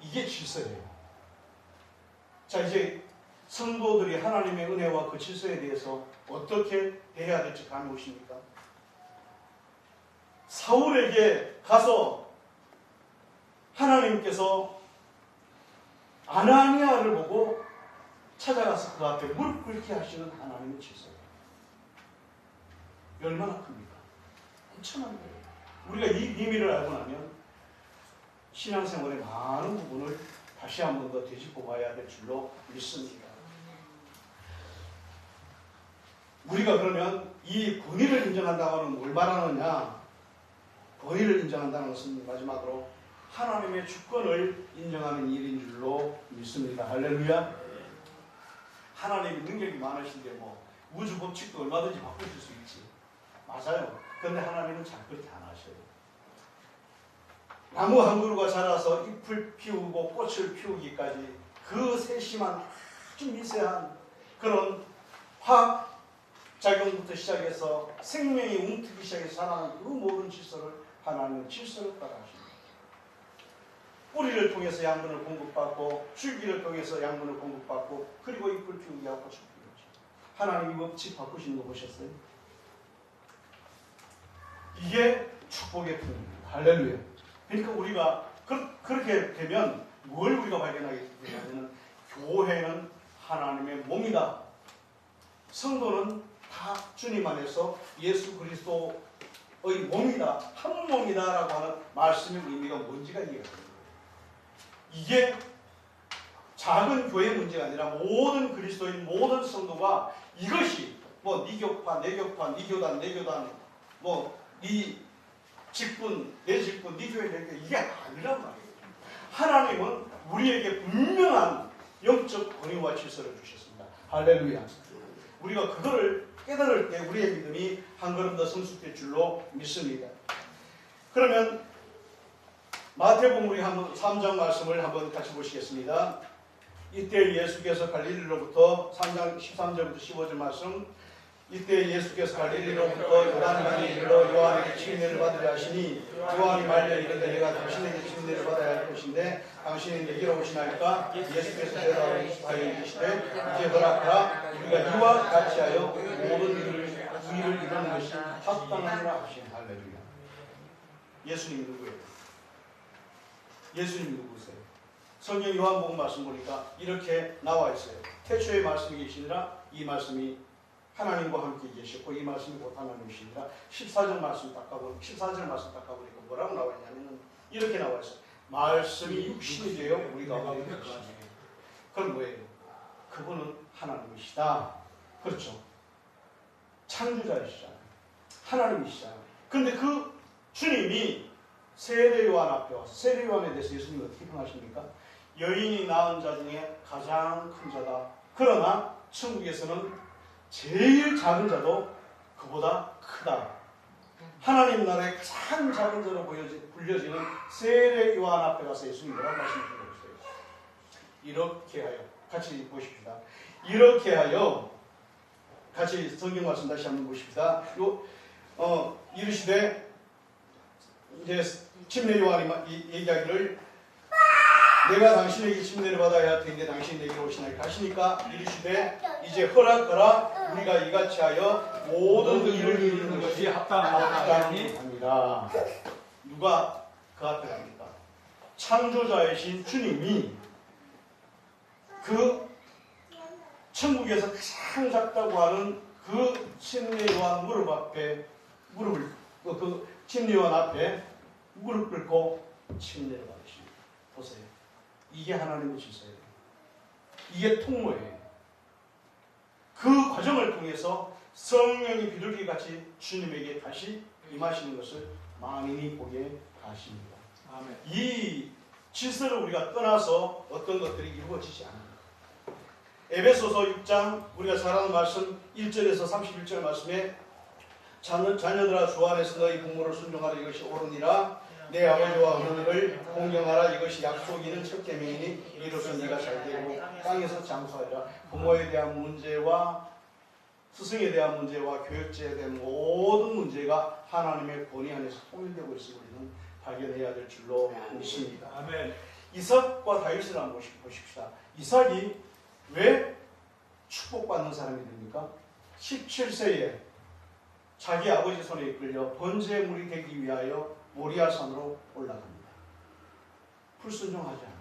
이게 질서예요. 자, 이제 성도들이 하나님의 은혜와 그 질서에 대해서 어떻게 대해야 될지 감이 오십니까? 사울에게 가서 하나님께서 아나니아를 보고 찾아가서 그 앞에 무릎 꿇게 하시는 하나님의 질서예요. 얼마나 큽니까? 엄청난 거예요. 우리가 이 비밀을 알고 나면 신앙생활의 많은 부분을 다시 한 번 더 되짚어 봐야 될 줄로 믿습니다. 우리가 그러면 이 권위를 인정한다고 하는 뭘 말하느냐? 권위를 인정한다는 것은 마지막으로 하나님의 주권을 인정하는 일인 줄로 믿습니다. 할렐루야. 하나님이 능력이 많으신데 뭐 우주 법칙도 얼마든지 바꾸실 수 있지. 맞아요. 그런데 하나님은 잘 그렇게 안 하셔요. 나무 한 그루가 자라서 잎을 피우고 꽃을 피우기까지 그 세심한 아주 미세한 그런 화학 작용부터 시작해서 생명이 움트기 시작해서 자라는 그 모든 질서를 하나님은 질서를 따라 하십니다. 뿌리를 통해서 양분을 공급받고 줄기를 통해서 양분을 공급받고 그리고 잎을 피우게 하고 꽃을 피우죠. 하나님이 법칙 바꾸시는 거 보셨어요? 이게 축복의 통입니다. 할렐루야. 그러니까 우리가 그렇게 되면 뭘 우리가 발견하게 되냐면 교회는 하나님의 몸이다. 성도는 다 주님 안에서 예수 그리스도 몸이다, 한 몸이다라고 하는 말씀의 의미가 뭔지가 이해가 됩니다. 이게 작은 교회 문제가 아니라 모든 그리스도인, 모든 성도가 이것이 뭐 네 교파, 내 교파, 네 교단, 내 교단, 뭐 네 직분, 내 직분, 네 교회, 내 교회, 이게 아니란 말이에요. 하나님은 우리에게 분명한 영적 권위와 질서를 주셨습니다. 할렐루야. 우리가 그거를 깨달을 때 우리의 믿음이 한 걸음 더 성숙될 줄로 믿습니다. 그러면 마태복음 우리 한번 3장 말씀을 한번 같이 보시겠습니다. 이때 예수께서 갈릴리로부터 3장 13절부터 15절 말씀. 이때 예수께서 갈릴리로부터 요단강에 이르러 요한에게 침례를 받으려 하시니 요한이 말려 이르되 내가 당신에게 침례를 받아야 할 것인데 당신이 내게로 오시나이까? 예수께서 대답하여 이르시되 이제 허락하라. 우리가 이와 같이 하여 모든 일을 이루는 것이 합당하니라 하시니. 할렐루야. 예수님이 누구예요? 예수님이 누구세요? 성경 요한복음 말씀 보니까 이렇게 나와 있어요. 태초에 말씀이 계시니라. 이 말씀이 하나님과 함께 계셨고 이 말씀이 곧 하나님이시니라. 14절 말씀 딱 가보니까 뭐라고 나와 있냐면 이렇게 나와 있어요. 말씀이 육신이 되어 우리 가운데 계시니. 그럼 뭐예요? 그분은 하나님이시다. 그렇죠. 창조자이시잖아요. 하나님이시잖아요. 그런데 그 주님이 세례 요한 앞에 와서 세례 요한에 대해서 예수님이 어떻게 평하십니까? 여인이 낳은 자 중에 가장 큰 자다. 그러나 천국에서는 제일 작은 자도 그보다 크다. 하나님 나라의 가장 작은 자로 불려지는 세례 요한 앞에 가서 예수님이 뭐라고 말씀하신 거였어요? 이렇게 하여 같이 보십시다. 이렇게 하여 같이 성경 말씀 다시 한번 보십시다. 이르시되 이제 침례 요한이 얘기하기를 내가 당신에게 침례를 받아야 할 텐데 당신이 내게로 오시나이까 하시니까 이르시되 이제 허락하라. 우리가 이같이 하여 모든 일을 이루는 것이 합당합니다. 누가 그 앞에 갑니까? 창조자이신 주님이 그 천국에서 가장 작다고 하는 그 침례 요한 그 침례 요한 앞에 무릎 꿇고 침례를 받으십니다. 보세요. 이게 하나님의 질서예요. 이게 통로예요. 그 과정을 통해서 성령이 비둘기같이 주님에게 다시 임하시는 것을 만인이 보게 하십니다. 아멘. 이 질서를 우리가 떠나서 어떤 것들이 이루어지지 않습니다. 에베소서 6장 우리가 잘 아는 말씀 1절에서 31절 말씀에 자녀들아 주 안에서 너희 부모를 순종하라. 이것이 옳으니라. 내 아버지와 어머니를 공경하라. 이것이 약속 있는 첫 계명이니 이로써 네가 잘되고 땅에서 장수하리라. 부모에 대한 문제와 스승에 대한 문제와 교육제에 대한 모든 문제가 하나님의 권위 안에서 통일되고 있음을 우리는 발견해야 될 줄로 믿습니다. 아멘. 이삭과 다윗을 한번 보십시다. 이삭이 왜 축복받는 사람이 됩니까? 17세에 자기 아버지 손에 이끌려 번제물이 되기 위하여 모리아 산으로 올라갑니다. 불순종하지 않아요.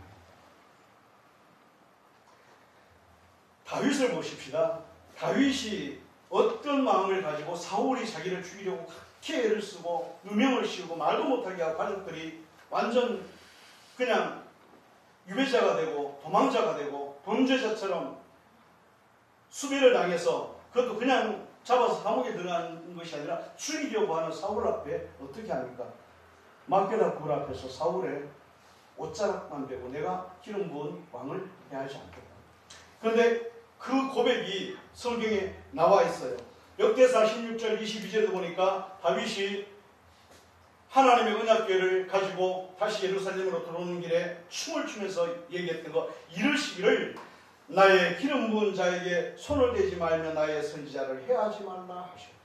다윗을 보십시다. 다윗이 어떤 마음을 가지고 사울이 자기를 죽이려고 그렇게 애를 쓰고 누명을 씌우고 말도 못하게 하고 가족들이 완전 그냥 유배자가 되고 도망자가 되고 범죄자처럼 수비를 당해서 그것도 그냥 잡아서 감옥에 들어간 것이 아니라 죽이려고 하는 사울 앞에 어떻게 합니까? 막게다 굴 앞에서 사울의 옷자락만 베고 내가 기름 부은 왕을 해하지 않겠다. 그런데 그 고백이 성경에 나와 있어요. 역대상 16절 22절에 보니까 다윗이 하나님의 언약궤를 가지고 다시 예루살렘으로 들어오는 길에 춤을 추면서 얘기했던 거, 이르시기를 나의 기름 부은 자에게 손을 대지 말며 나의 선지자를 해하지 말라 하셨다.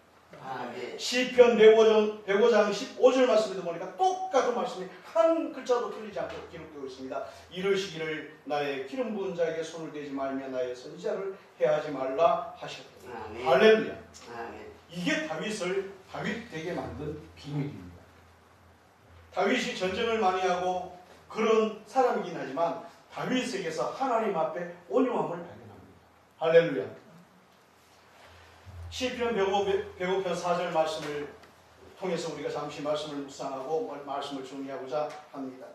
시편 105장 15절 말씀에도 보니까 똑같은 말씀이 한 글자도 틀리지 않고 기록되고 있습니다. 이르시기를 나의 기름 부은 자에게 손을 대지 말며 나의 선지자를 해하지 말라 하셨다. 할렐루야. 이게 다윗을 다윗 되게 만든 비밀입니다. 다윗이 전쟁을 많이 하고 그런 사람이긴 하지만 다윗에게서 하나님 앞에 온유함을 발견합니다. 할렐루야. 시편 105편 4절 말씀을 통해서 우리가 잠시 말씀을 묵상하고 말씀을 정리하고자 합니다.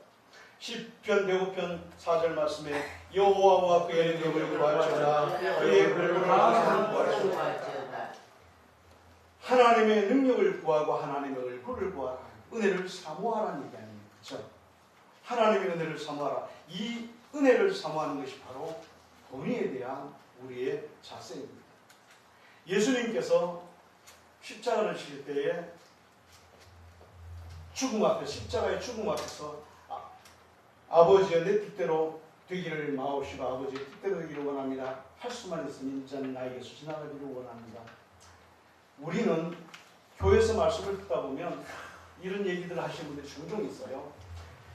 시편 105편 4절 말씀에 여호와와 그의 능력을 구할지어다 그의 얼굴을 구할지어다. 하나님의 능력을 구하고 하나님의 얼굴을 구하라. 은혜를 사모하라는 얘기 아닙니까? 그렇죠? 하나님의 은혜를 사모하라. 이 은혜를 사모하는 것이 바로 본의에 대한 우리의 자세입니다. 예수님께서 십자가를 지실 때에 죽음 앞에, 십자가의 죽음 앞에서 아버지여 내 뜻대로 되기를 마옵시고 아버지의 뜻대로 되기를 원합니다. 할 수만 있으면 인자는 나에게서 지나가기를 원합니다. 우리는 교회에서 말씀을 듣다 보면 이런 얘기들 하시는 분들이 종종 있어요.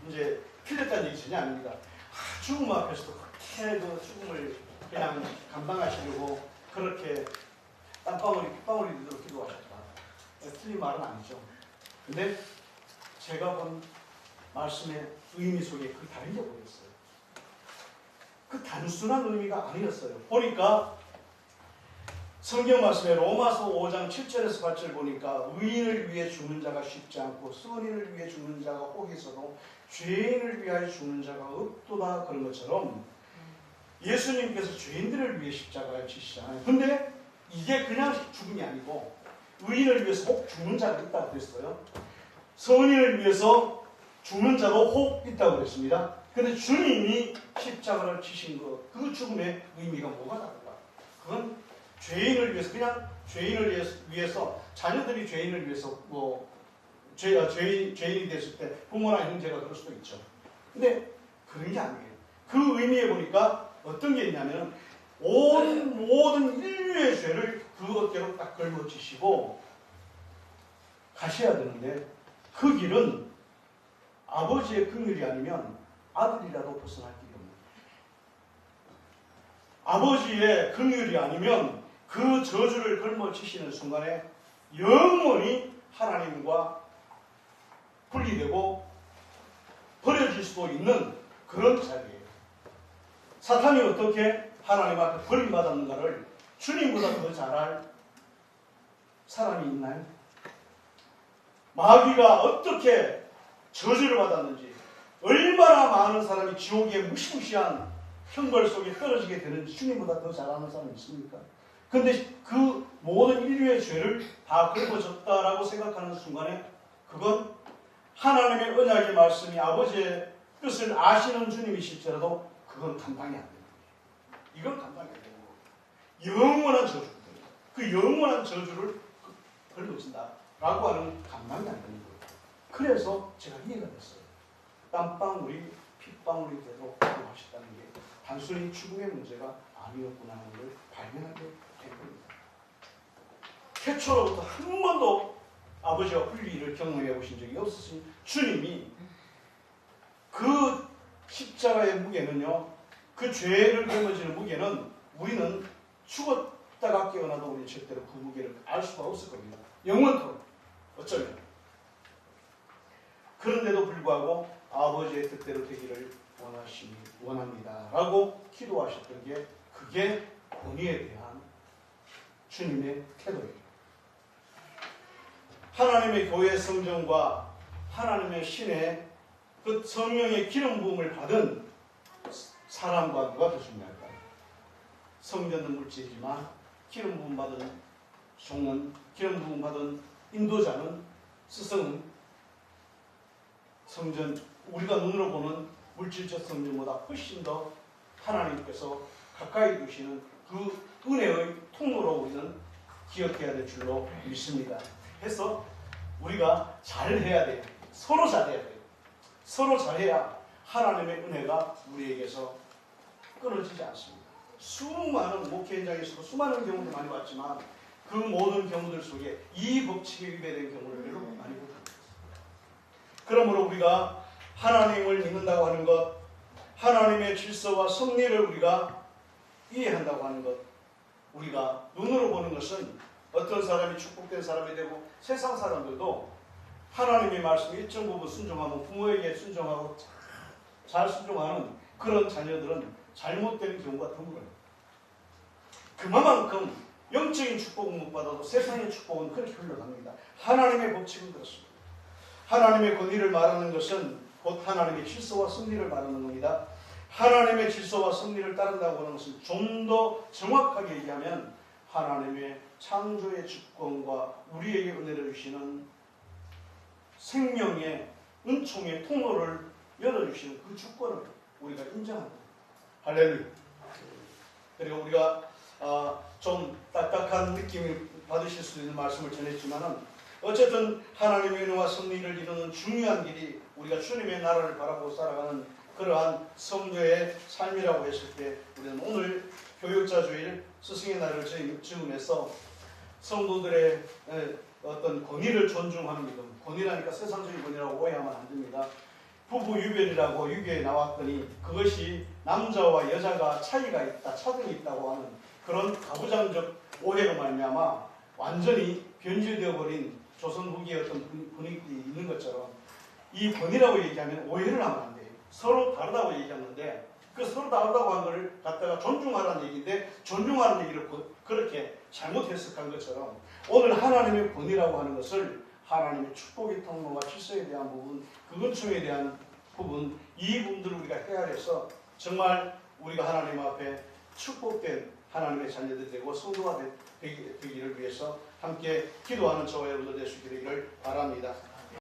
이제 틀렸다는 얘기 전혀 아닙니다. 죽음 앞에서도 그렇게 그 죽음을 그냥 감당하시려고 그렇게 땀방울이 핏방울이 되도록 기도하셨다. 틀린 말은 아니죠. 근데 제가 본 말씀의 의미 속에 그 다른 게 보였어요. 그 단순한 의미가 아니었어요. 보니까 성경 말씀에 로마서 5장 7절에서 8절 보니까 의인을 위해 죽는 자가 쉽지 않고 선인을 위해 죽는 자가 혹 있어도 죄인을 위하여 죽는 자가 없도다 그런 것처럼 예수님께서 죄인들을 위해 십자가를 지시잖아요. 근데 이게 그냥 죽음이 아니고 의인을 위해서 혹 죽는 자가 있다고 그랬어요. 선인을 위해서 죽는 자도 혹 있다고 그랬습니다. 근데 주님이 십자가를 지신 것, 그 죽음의 의미가 뭐가 다른가? 그건 죄인을 위해서, 그냥 죄인을 위해서 자녀들이 죄인을 위해서 죄인이 됐을 때 부모나 형제가 그럴 수도 있죠. 근데 그런 게 아니에요. 그 의미에 보니까 어떤 게 있냐면 모든 인류의 죄를 그것대로 딱 걸머지시고 가셔야 되는데 그 길은 아버지의 긍휼이 아니면 아들이라도 벗어날 길이 없는 거예요. 아버지의 긍휼이 아니면 그 저주를 걸머지시는 순간에 영원히 하나님과 분리되고 버려질 수도 있는 그런 자리예요. 사탄이 어떻게 하나님 앞에 버림받았는가를 주님보다 더 잘 사람이 있나요? 마귀가 어떻게 저주를 받았는지, 얼마나 많은 사람이 지옥의 무시무시한 형벌 속에 떨어지게 되는지 주님보다 더 잘 아는 사람이 있습니까? 그런데 그 모든 인류의 죄를 다 긁어줬다라고 생각하는 순간에 그건 하나님의 언약의 말씀이 아버지의 뜻을 아시는 주님이실지라도 그건 감당이 안 됩니다. 이건 감당이 안 되는 거예요. 영원한 저주입니다. 그 영원한 저주를 걸러진다라고 하는 감당이 안 되는 거예요. 그래서 제가 이해가 됐어요. 땀방울이 핏방울이 되도록 하셨다는 게 단순히 죽음의 문제가 아니었구나 하는 걸 발견하게 된 겁니다. 태초로부터 한 번도 아버지와 분리를 경험해 보신 적이 없으신 주님이 그 십자가의 무게는요, 그 죄를 짊어지는 무게는 우리는 죽었다가 깨어나도 우리는 절대로 그 무게를 알 수가 없을 겁니다. 영원토록. 어쩌면. 그런데도 불구하고 아버지의 뜻대로 되기를 원합니다 라고 기도하셨던 게 그게 본의에 대한 주님의 태도예요. 하나님의 교회 성전과 하나님의 신의 그 성령의 기름 부음을 받은 사람과 누가 더 중요할까요? 성전은 물질이지만 기름 부음 받은 종은, 기름 부음 받은 인도자는, 스승은 성전, 우리가 눈으로 보는 물질적 성전보다 훨씬 더 하나님께서 가까이 두시는 그 은혜의 통로로 우리는 기억해야 될 줄로 믿습니다. 해서 우리가 잘해야 돼요. 서로 잘해야 돼요. 서로 잘해야 하나님의 은혜가 우리에게서 끊어지지 않습니다. 수많은 목회 현장에서도 수많은 경우도 많이 봤지만 그 모든 경우들 속에 이 법칙에 위배된 경우를 별로 많이 못 합니다. 그러므로 우리가 하나님을 믿는다고 하는 것, 하나님의 질서와 섭리를 우리가 이해한다고 하는 것, 우리가 눈으로 보는 것은 어떤 사람이 축복된 사람이 되고 세상 사람들도 하나님의 말씀에 일정 부분 순종하고 부모에게 순종하고 잘 순종하는 그런 자녀들은 잘못되는 경우가 드물어요. 그만큼 영적인 축복은 못 받아도 세상의 축복은 그렇게 흘러갑니다. 하나님의 법칙은 그렇습니다. 하나님의 권위를 말하는 것은 곧 하나님의 질서와 승리를 말하는 겁니다. 하나님의 질서와 승리를 따른다고 하는 것은 좀 더 정확하게 얘기하면 하나님의 창조의 주권과 우리에게 은혜를 주시는 생명의 은총의 통로를 열어주시는 그 주권을 우리가 인정합니다. 할렐루야. 그리고 우리가 좀 딱딱한 느낌을 받으실 수 있는 말씀을 전했지만은 어쨌든 하나님의 은혜와 승리를 이루는 중요한 길이 우리가 주님의 나라를 바라보고 살아가는 그러한 성도의 삶이라고 했을 때 우리는 오늘 교육자 주일 스승의 날을 즈음해서 성도들의 어떤 권위를 존중하는 믿음, 권위라니까 세상적인 권위라고 오해하면 안 됩니다. 부부 유별이라고 유교에 나왔더니 그것이 남자와 여자가 차이가 있다, 차등이 있다고 하는 그런 가부장적 오해로 말미암아 완전히 변질되어 버린 조선 후기의 어떤 분위기들이 있는 것처럼 이 권위라고 얘기하면 오해를 하면 안 돼요. 서로 다르다고 얘기하는데 그 서로 다르다고 한 걸 갖다가 존중하라는 얘기인데 존중하는 얘기를 그렇게 잘못 해석한 것처럼 오늘 하나님의 권위라고 하는 것을 하나님의 축복의 통로와 질서에 대한 부분, 그 은총에 대한 부분, 이 부분들을 우리가 헤아려서 정말 우리가 하나님 앞에 축복된 하나님의 자녀들이 되고 성도가 되기를 위해서 함께 기도하는 저와 여러분들 될 수 있기를 바랍니다.